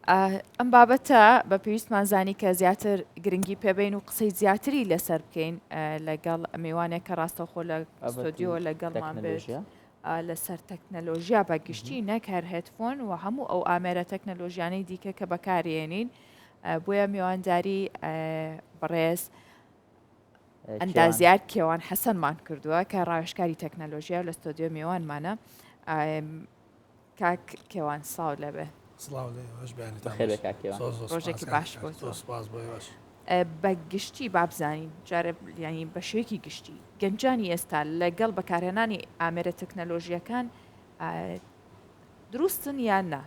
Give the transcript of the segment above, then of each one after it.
ئەم بابەتە بە پێویستمان زانی کە زیاتر گرنگی پێبین و قسەی زیاتری لەسەر بکەین لەگەڵ میوانێک کە ڕاستەخۆ لە ستۆدیۆ لەگەڵمان بێت لەسەر تەکنەلۆژیا بەگشتی نەک هەر هێدفۆن و هەموو ئەو ئامێرە تەکنەلۆژیانەی دیکە کە بەکارێنین بۆیە میوانداری بەڕێز ئەندازیار کێوان حەسەنمان کردووە کە ڕاوێژکاری تەکنەلۆژیا و لە ستۆدیۆ میوانمانە. کاک کێوان ساو لەبێ ڕۆژێکی باش بۆ بە گشتی بابزانین جارە ینی بە شوێکی گشتی گەنجانی ئێستا لەگەڵ بەکارهێنانی ئامێرە تەکنەلۆژیەکان دروستن یان نا؟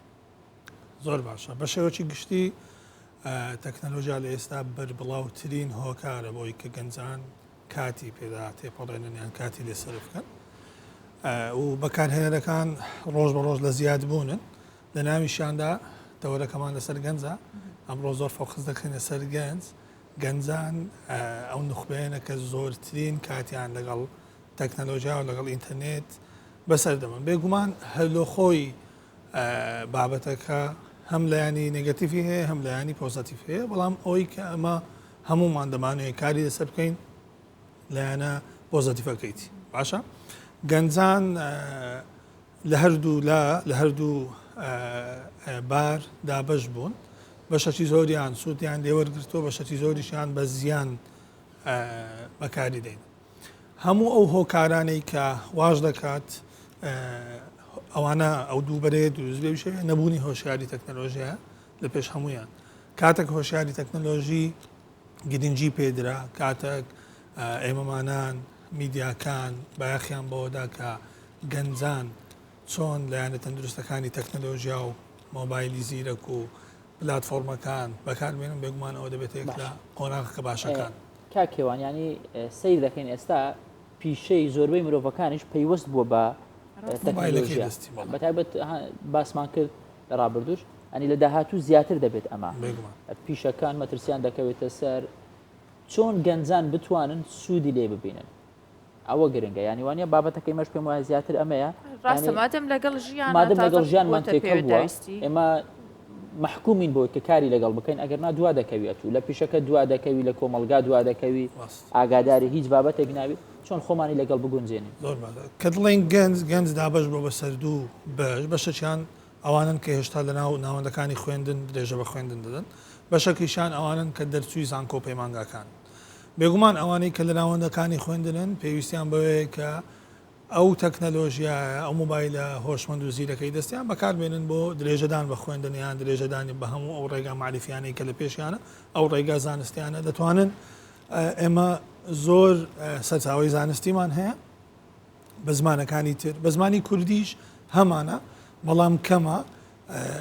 زۆر باشە بە شێوەی گشتی تەکنەلۆژیا لە ئێستا بەربڵاوترین هۆکارە بۆی کە گەنجان کاتی پێدا تێپەڕێنیان کاتی لێسەر بکەن و بەکارهێنەرەکان ڕۆژ بە ڕۆژ لە زیاد بوونن لە ناویشاندا تەوەرەکەمان لەسەر گەنجە ئەمڕۆ زۆر فۆکس دەکەن لەسەر گەنجان ئەو نخبەیەنە کە زۆرترین کاتیان لەگەڵ تەکنەلۆژیا و لەگەڵ ئینتەرنێت بەسەر دەمن بێگومان هەلۆخۆی بابەتەکە هەم لایانی نێگەتیفی هەیە هەم لایانی پۆزتیف هەیە بەڵام ئەوەی کە ئەمە هەمومان دەمانوێت کاری لەسەر بکەین لایەنە پۆزتیفەکەیتی باشە گەنجان لە هەردوو بار دابش بوون بەشەکی زۆریان سوودیان لێوەرگرتووە بەشەکی زۆریشیان بە زیان بەکاری دەین هەموو ئەو هۆکارانەی کە واژ دەکات ئەوانە ئەو دووبەرەیە دروست بێ شێ نەبوونی هۆشیاری تەکنەلۆژیە لە پێش هەمویان کاتێک هۆشیاری تەکنەلۆژی گرنگی پێدرا کاتێک ئێمەمانان میدیاکان بایەخیان بەوەدا کە گەنجان چۆن لایەنە تەندروستەکانی تەکنەلۆژیا و مۆبایلی زیرەک و پلاتفۆرمەکان بەکاربێنن بێگومان ئەوە دەبێت یەک لە قۆناغەکە باشەکان کاکێوان ینی سیر دەکەین ئێستا پیشەی زۆربەی مرۆڤەکانیش پەیوەست بووە بە تەکنەلۆژیا بەتایبەت باسمان کرد لە ڕابردوش ئەنی لە داهاتوو زیاتر دەبێت ئەمە پیشەکان مەترسیان دەکەوێتە سەر چۆن گەنجان بتوانن سوودی لێ ببینن ئەوە گرنگە ینی وانە بابەتەکەی مەش پێم وایە زیاتر ئەمەیە ڕاستە مادەم لەگەڵ ژیانمان تێکەڵ بووە ئێمە محکومین بۆ کە کاری لەگەڵ بکەین ئەگەر نا دوا دەکەوێت و لە پیشەکە دوا دەکەوی لە کۆمەلگا دوا دەکەوی ئاگاداری هیچ بابەتێک ناوی چۆن خۆمانی لەگەڵ بگونجێنین کە دڵین گەنج دابش بۆ بە سەردوو بەشەیان ئەوانن کە هێشتا لە ناو ناوەندەکانی خوێندن درێژە بە خوێندن دەدەن بەشەکیشان ئەوانن کە دەرچووی زانکۆ پەیمانگاکان بێگومان ئەوانەی کە لە ناوەندەکانی خوێندنن پێویستیان بەوەیە کە ئەو تەکنەلۆژیا ئەو مۆبایلە هۆشمەند و زیرەکەی دەستیان بەکاربێنن بۆ درێژەدان بە خوێندنیان درێژەدانی بە هەموو ئەو ڕێگا معرفیانەی کە لە پێشیانە ئەو ڕێگا زانستیانە دەتوانن ئێمە زۆر سەرچاوی زانستیمان هەیە بە زمانەکانی تر بە زمانی کوردیش هەمانە بەڵام کەمە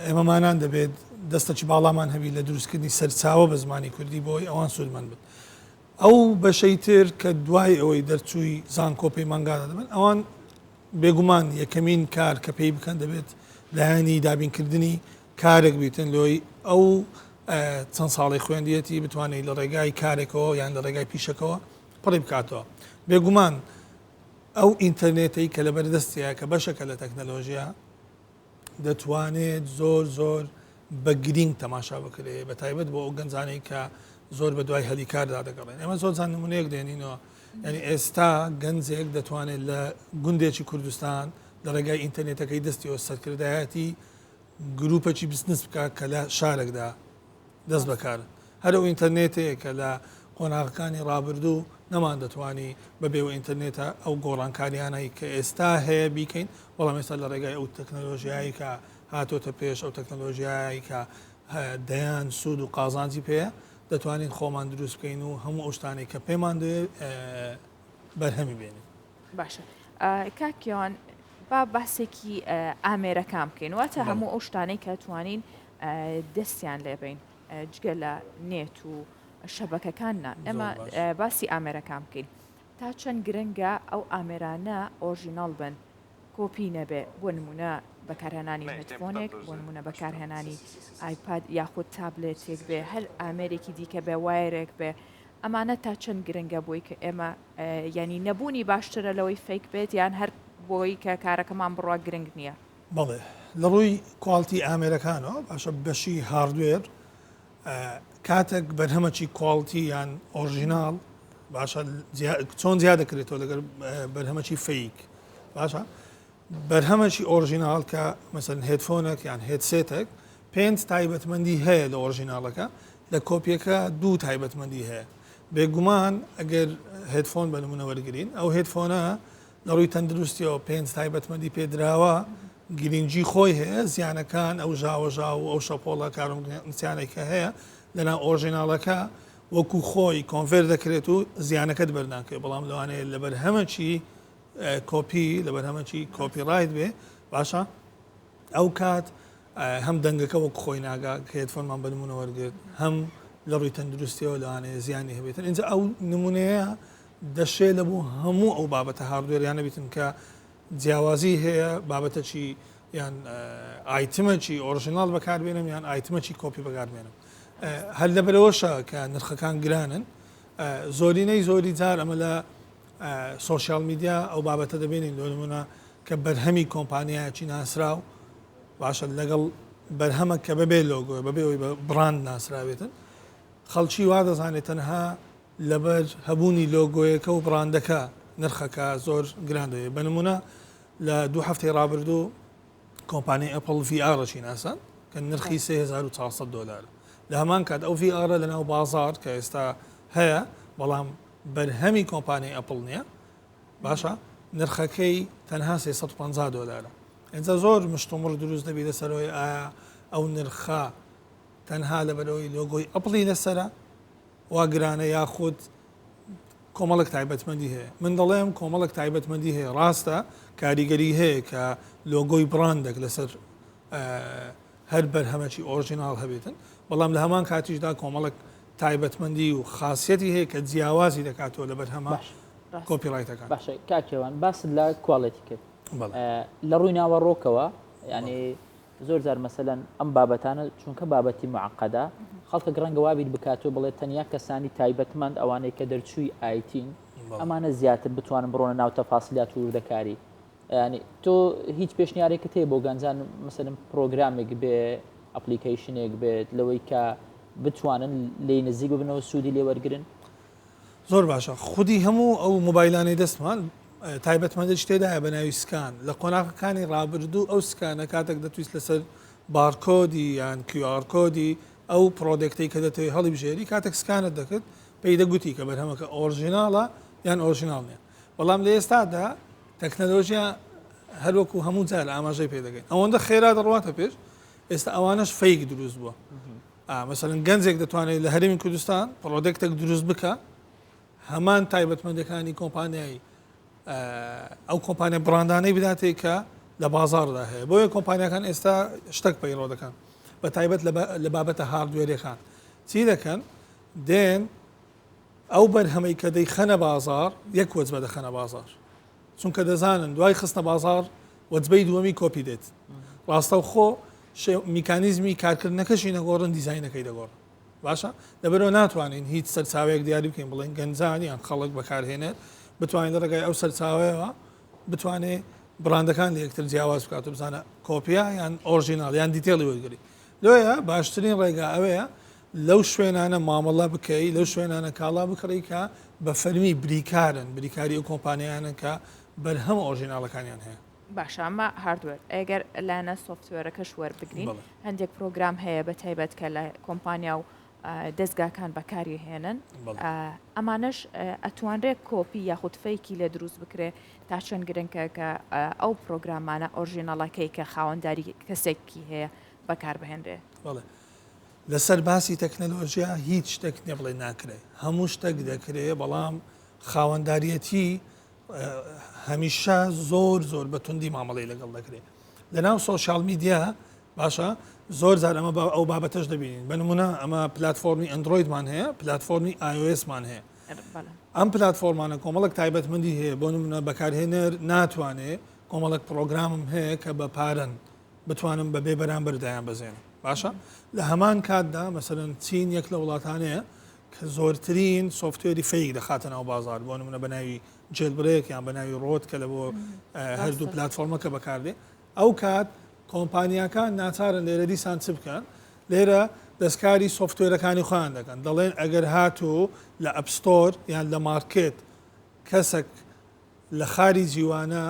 ئێمەمانان دەبێت دەستەی باڵامان هەبی لە دروستکردنی سەرچاوە بە زمانی کوردی بۆی ئەوان سوودمەند بن ئەو بەشەی تر کە دوای ئەوەی دەرچووی زانکۆ پەیمانگادا دەبن ئەوان بێگومان یەکەمین کار کە پێی بکەن دەبێت لایەنی دابینکردنی کارێک بیتن لۆی ئەو چەند ساڵی خوێندیەتی بتوانێت لە ڕێگای کارێکەوە یان لە ڕێگای پیشەکەەوە پڕی بکاتەوە بێگومان ئەو ئینتەرنێتەی کە لە بەردەستیە کە بەشەکە لە تەکنەلۆژیا دەتوانێت زۆر بە گرنگ تەماشا بکرێ بە تایبەت بۆ ئەو گەنجانەی کە زۆر بە دوای هەلی کاردا دەگەڕێن ئەمە زۆر زان نمونەیەک دێنینەوە ینی ئێستا گەنجێک دەتوانێت لە گوندێکی کوردستان لە ڕێگای ئینتەرنێتەکەی دەستیەوە سەرکردایەتی گروپەکی بزنس بکات کە لە شارێکدا دەست بەکارن هەر ئەو ئینتەرنێتەیە کە لە قۆناغەکانی ڕابردوو نەمان دەتوانی بەبێەوە ئینتەرنێتە ئەو گۆڕانکاریانەی کە ئێستا هەیە بیکەین بەڵام ئێستا لە ڕێگای ئەو تەکنەلۆژیایی کە هاتۆتە پێش ئەو تەکنەلۆژیایی کە دەیان سوود و قازانجی پێەیە دەتوانین خۆمان دروست بکەین و هەموو ئەو شتانەی کە پێمان دەوێت بەرهەمی بێنین باشە کاکیان با باسێکی ئامێرەکان بکەین واتە هەموو ئەو شتانەی کە توانین دەستیان لێبین جگە لە نێت و شەبەکەکاننا ئێمە باسی ئامێرەکان بکەین تا چەند گرنگە ئەو ئامێرانە ئۆرژیناڵ بن کۆپی نەبێ بۆ نمونە بەکارهێنانی هێدفۆنێک بۆ نمونە بەکارهێنانی ئایپاد یاخود تابلێتێک بێ هەر ئامێرێکی دیکە بێ وایرێک بێ ئەمانە تا چەند گرنگە بۆی کە ئێمە ینی نەبوونی باشترە لەوەی فیک بێت یان هەر بۆی کە کارەکەمان بڕوا گرنگ نییە بەڵێ لە ڕووی کوالتی ئامێرەکانەوە باشە بەشی هاردوێر کاتێک بەرهەمەکی کوالتی یان ئۆرژیناڵ باشە چۆن زیاد دەکرێتەوە لەگەر بەرهەمەکی فیک باشە بەرهەمەکی ئۆرژیناڵ کە مەسەن هێدفۆنێک یان هێدسێتێک 5 تایبەتمەندی هەیە لە ئۆرژیناڵەکە لە کۆپیەکە 2 تایبەتمەندی هەیە بێگومان ئەگەر هێدفۆن بە نمونە وەرگین ئەو هێدفۆنە لە ڕووی تەندروستیەوە 5 تایبەتمەندی پێدراوە گرنگجی خۆی هەیە زیانەکان ئەو ژاوەژا و ئەو شەپۆڵە کارمسیانێکە هەیە لەناو ئۆرژیناڵەکە وەکو خۆی کۆنڤێر دەکرێت و زیانەکەت بەرناکەێت بەڵام لەوانەیە لە بەرهەمەکی کۆپی لە بەرهەمەکی کۆپیڕایت بێ باشە ئەو کات هەم دەنگەکە وەک خۆی ناگا کە هێدفۆنمان بە نمونە وەرگرت هەم لە ڕووی تەندروستیەوە لەوانەیە زیانی هەبێتن اینجا ئەو نمونەیە دەشێت لە بوو هەموو ئەو بابەتە هاردوێریانە بیتن کە جیاوازی هەیە بابەتەکی یان ئایتمەکی ئۆرژیناڵ بەکاربێنم یان ئایتمەکی کۆپی بەکاربێنم هەر لەبەرەوەشە کە نرخەکان گرانن زۆری جار ئەمە لە سۆشیال میدیا ئەو بابەتە دەبێنین لە نمونە کە بەرهەمی کۆمپانیایەکی ناسراو باشە لەگەڵ بەرهەمە کە بەبێ لۆگۆ بەبێەوەی بە بڕاند ناسراوێتن خەڵکی وا دەزانێت تەنها لەبەر هەبوونی لۆگۆیەکە و بڕاندەکە نرخەکە زۆر گراندەوێت بە نمونە لە 2 هەفتەی ڕابردوو کۆمپانی ئەپڵ VRشی ناسان کە نرخی 3400 دلار لە هەمان کات ئەو VR لەناو بازار کە ئێستا هەیە بەڵام بەرهەمی کۆمپانی ئەپڵ نییە باشە نرخەکەی تەنها 350 دلار ئەجا زۆر مشتومڕ دروست دەبی لەسەرەوەی ئایا ئەو نرخە تەنها لەبەرەوەی لۆگۆی ئەپڵی لەسرە وا گرانە یاخود کۆمەڵک تایبەتمەندی هەیە من دەڵێم کۆمەڵک تایبەتمەندی هەیە ڕاستە کاریگەری هەیە کە لۆگۆی براندێک لەسەر هەر بەرهەمەکی ئۆرژیناڵ هەبێتن بەڵام لە هەمان کاتیشدا کۆمەڵک تایبەتمەندی و خاصیەتی هەیە کە جیاوازی دەکاتەوە لە بەرهەمە کۆپیڕایتەکان باشە کاکێوان باس لە کوواڵەتی کرد لە ڕووی ناوەڕۆکەوە ینی زۆر جار مەسەلەن ئەم بابەتانە چونکە بابەتی معقەدا خەڵکە گڕەنگە وابیت بکاتەوە بڵێ تەنیا کەسانی تایبەتمەند ئەوانەی کە دەرچووی ئایتین ئەمانە زیاتر بتوانن بڕۆنە ناو تەفاسیلات و وردەکاری ینی تۆ هیچ پێشنیارێکت هەیە بۆ گەنجان مەسەلەن پرۆگرامێک بێ ئەپلیکیشنێک بێت لەوەی کە بتوانن لێ نزیک ببنەوە سوودی لێ وەرگرن زۆر باشە خودی هەموو ئەو مۆبایلانەی دەستمان تایبەتمەندی شتێدایە بە ناوی سکان لە قۆناغەکانی ڕابردوو ئەو سکانە کاتێک دەتویست لەسەر بارکۆدی یان QR کۆدی ئەو پرۆدەکتەی کە دەتەوێت هەڵی بژێری کاتێک سکانت دەکرد پێی دەگوتی کە بەرهەمەکە ئۆرژیناڵە یان ئۆرژیناڵ نیە بەڵام لە ئێستادا تەکنەلۆژیا هەروەکو هەموو جار ئاماژەی پێ دەگەین ئەوەندە خێرا دەڕواتە پێش ئێستا ئەوانش فەیک دروست بووە مەسەلەن گەنجێک دەتوانێت لە هەرێمی کوردستان پرۆدەکتێک دروست بکە هەمان تایبەتمەندەکانی کۆمپانیایی ئەو کۆمپانیا براندانەی بداتێک کە لە بازاردا هەیە بۆیە کۆمپانیەکان ئێستا شتێک پەیڕۆ دەکەن بە تایبەت لە بابەتە هاردوێرەکان چی دەکەن دێن ئەو بەرهەمەی کە دەیخەنە بازار یەک وەجبە دەخەنە بازار چونکە دەزانن دوای خستنە بازار وەجبەی دووەمی کۆپی دێت ڕاستە و خۆ میکانیزمی کارکردنەکەشی نەگۆڕن دیزاینەکەی دەگۆڕن باشە لەبەرەوە ناتوانین هیچ سەرچاوەیەک دیاری بکەین بڵێن گەنجانی یان خەڵک بەکارهێنێت بتوانین لە ڕێگای ئەو سەرچاوەیەوە بتوانێت بڕاندەکان لە یەکتر جیاواز بکات و بزانە کۆپیا یان ئۆرژیناڵ یان دیتێڵی وەرگری لۆیە باشترین ڕێگا ئەوەیە لەو شوێنانە مامەڵە بکەی لەو شوێنانە کاڵا بکڕی کە بە فەرمی بریکارن بریکاری ئەو کۆمپانیانە کە بەرهەم ئۆرژیناڵەکانیان هەیە باشە ئەمە هاردوێر ئەگەر لایەنە سۆفتوێرەکەش وەربگرین هەندێک پرۆگرام هەیە بە تایبەت کە لە کۆمپانیا و دەستگاکان بەکاری هێنن ئەمانش ئەتوانرێت کۆپی یاخود فەیکی لێ دروست بکرێ تا چەند گرنگکە کە ئەو پرۆگرامانە ئۆرژینەڵەکەی کە خاوەنداری کەسێکی هەیە بەکاربهێنرێ لەسەر باسی تەکنەلۆژیا هیچ شتێک نێ بڵێ ناکرێ هەموو شتێک دەکرێت بەڵام خاوەنداریەتی هەمیشە زۆر بە توندی مامەڵی لەگەڵ دەکرێت لەناو سۆشیال میدیا باشە زۆر زار ئەمە ئەو بابەتەش دەبینین بە نمونە ئەمە پلتفۆرمی ئەندرویدمان هەیە پلتفۆرمی iOSمان هەیە ئەم پلتفۆرمانە کۆمەڵک تایبەتمەندی هەیە بۆ نمونە بەکارهێنەر ناتوانێت کۆمەڵک پرۆگرامم هەیە کە بە پارن بتوانم بە بێ بەرامبەردایان بزێنم باشە لە هەمان کاتدا مەسەرەن چین یەک لە وڵاتانەیە کە زۆرترین سۆفتوێری فەیک دەخاتەنەوە بازار بۆ نمونە بە ناوی جێلبرێک یان بە ناوی ڕۆت کە لە بۆ هەردوو پلتفۆرمەکە بەکاردێ ئەو کات کۆمپانیاکان ناچارن لێرە دیسان چ بکەن لێرە دەستکاری سوفتوێرەکانی خۆیان دەکەن دەڵێن ئەگەر هاتوو لە ئەپستۆر یان لە مارکێت کەسێک لە خاری جیوانە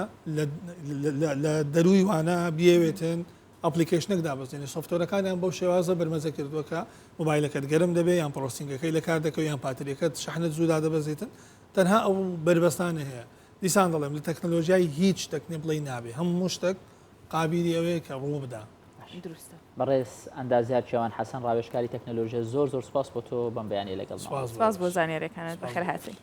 لە دەروی وانە بیاوێتن ئەپلیکیشنێک دابەزێنێ سوفتۆرەکانیان بەو شێوازە بەرمەزە کردووەکە موبایلەکەت گەرم دەبێت یان پرۆسینگەکەی لە کار دەکەوت یان پاتریەکەت شحنت زوودا دەبەزێتن تەنها ئەو بەربەستانە هەیە دیسان دەڵێم لە تەکنەلۆژیای هیچ تەکنێ بڵێ نابێ هەموو شتێک قابلی ئەوەیە کە ڕوو بدا دروستە بەڕێز ئەندازیار چێوان حەسەن ڕاوێژکاری تەکنەلۆژیە زۆر سپاس بۆ تۆ بەم بەیانی لەگەڵ سپاس بۆ زانیاریەکانت بەخێر هاتین